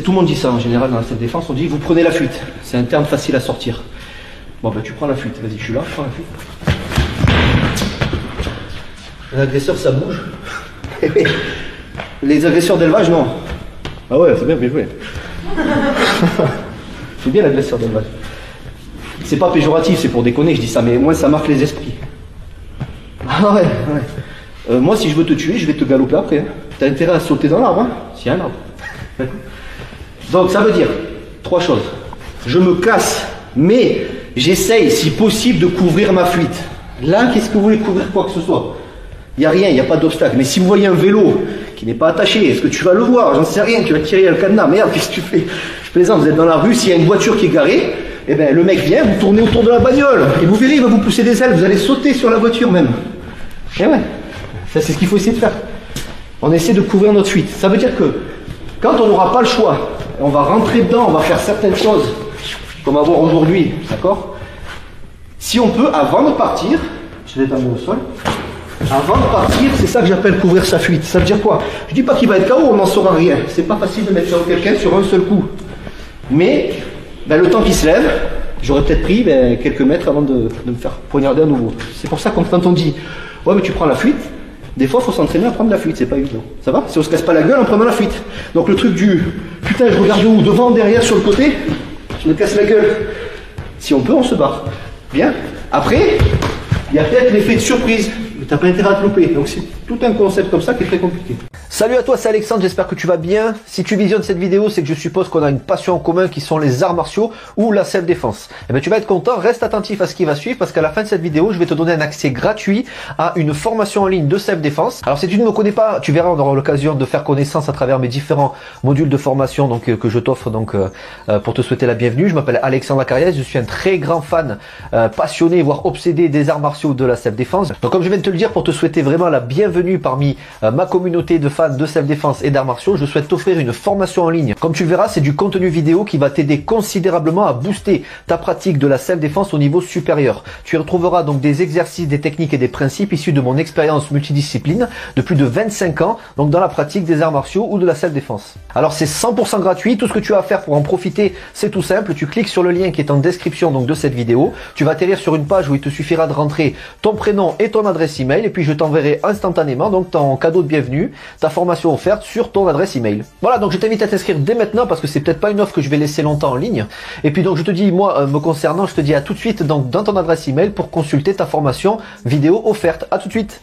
tout le monde dit ça en général dans la self-défense, on dit vous prenez la fuite. C'est un terme facile à sortir. Bon ben tu prends la fuite, vas-y je suis là, je prends la fuite. L'agresseur ça bouge. Les agresseurs d'élevage non. Ah ouais, c'est bien joué. C'est bien l'agresseur d'élevage. C'est pas péjoratif, c'est pour déconner, je dis ça, mais au moins ça marque les esprits. Ah ouais. Moi si je veux te tuer, je vais te galoper après. Hein. T'as intérêt à sauter dans l'arbre, hein, s'il y a un arbre. Donc ça veut dire 3 choses. Je me casse, mais j'essaye si possible de couvrir ma fuite. Là, qu'est-ce que vous voulez couvrir quoi que ce soit? Il n'y a rien, il n'y a pas d'obstacle. Mais si vous voyez un vélo qui n'est pas attaché, est-ce que tu vas le voir? J'en sais rien, tu vas tirer le cadenas. Merde, qu'est-ce que tu fais? Je plaisante, vous êtes dans la rue, s'il y a une voiture qui est garée, eh ben, le mec vient, vous tournez autour de la bagnole. Et vous verrez, il va vous pousser des ailes, vous allez sauter sur la voiture même. Et ouais, ça c'est ce qu'il faut essayer de faire. On essaie de couvrir notre fuite. Ça veut dire que quand on n'aura pas le choix, on va rentrer dedans, on va faire certaines choses, comme on va voir aujourd'hui, d'accord? Si on peut, avant de partir, je vais t'amener au sol, avant de partir, c'est ça que j'appelle couvrir sa fuite. Ça veut dire quoi? Je dis pas qu'il va être KO, on n'en saura rien. C'est pas facile de mettre sur quelqu'un sur un seul coup. Mais, ben, le temps qu'il se lève, j'aurais peut-être pris quelques mètres avant de me faire poignarder à nouveau. C'est pour ça que quand on dit, ouais mais tu prends la fuite, des fois il faut s'entraîner à prendre la fuite, c'est pas évident. Ça va? Si on se casse pas la gueule en prenant la fuite. Donc le truc du, putain je regarde où? Devant, derrière, sur le côté, je me casse la gueule. Si on peut, on se barre. Bien. Après, il y a peut-être l'effet de surprise. Mais t'as pas intérêt à te louper. Donc c'est tout un concept comme ça qui est très compliqué. Salut à toi, c'est Alexandre, j'espère que tu vas bien. Si tu visionnes cette vidéo, c'est que je suppose qu'on a une passion en commun qui sont les arts martiaux ou la self-défense. Eh bien, tu vas être content, reste attentif à ce qui va suivre parce qu'à la fin de cette vidéo, je vais te donner un accès gratuit à une formation en ligne de self-défense. Alors si tu ne me connais pas, tu verras, on aura l'occasion de faire connaissance à travers mes différents modules de formation donc, que je t'offre donc pour te souhaiter la bienvenue. Je m'appelle Alexandre Acariès, je suis un très grand fan, passionné, voire obsédé des arts martiaux de la self-défense. Donc comme je viens de te le dire, pour te souhaiter vraiment la bienvenue parmi ma communauté de fans de self-défense et d'arts martiaux, je souhaite t'offrir une formation en ligne. Comme tu le verras, c'est du contenu vidéo qui va t'aider considérablement à booster ta pratique de la self-défense au niveau supérieur. Tu y retrouveras donc des exercices, des techniques et des principes issus de mon expérience multidiscipline de plus de 25 ans donc dans la pratique des arts martiaux ou de la self-défense. Alors c'est 100% gratuit, tout ce que tu as à faire pour en profiter, c'est tout simple, tu cliques sur le lien qui est en description donc de cette vidéo, tu vas atterrir sur une page où il te suffira de rentrer ton prénom et ton adresse email et puis je t'enverrai instantanément donc ton cadeau de bienvenue, ta formation offerte sur ton adresse email. Voilà, donc je t'invite à t'inscrire dès maintenant parce que c'est peut-être pas une offre que je vais laisser longtemps en ligne. Et puis donc je te dis, moi me concernant, je te dis à tout de suite donc dans ton adresse email pour consulter ta formation vidéo offerte. À tout de suite.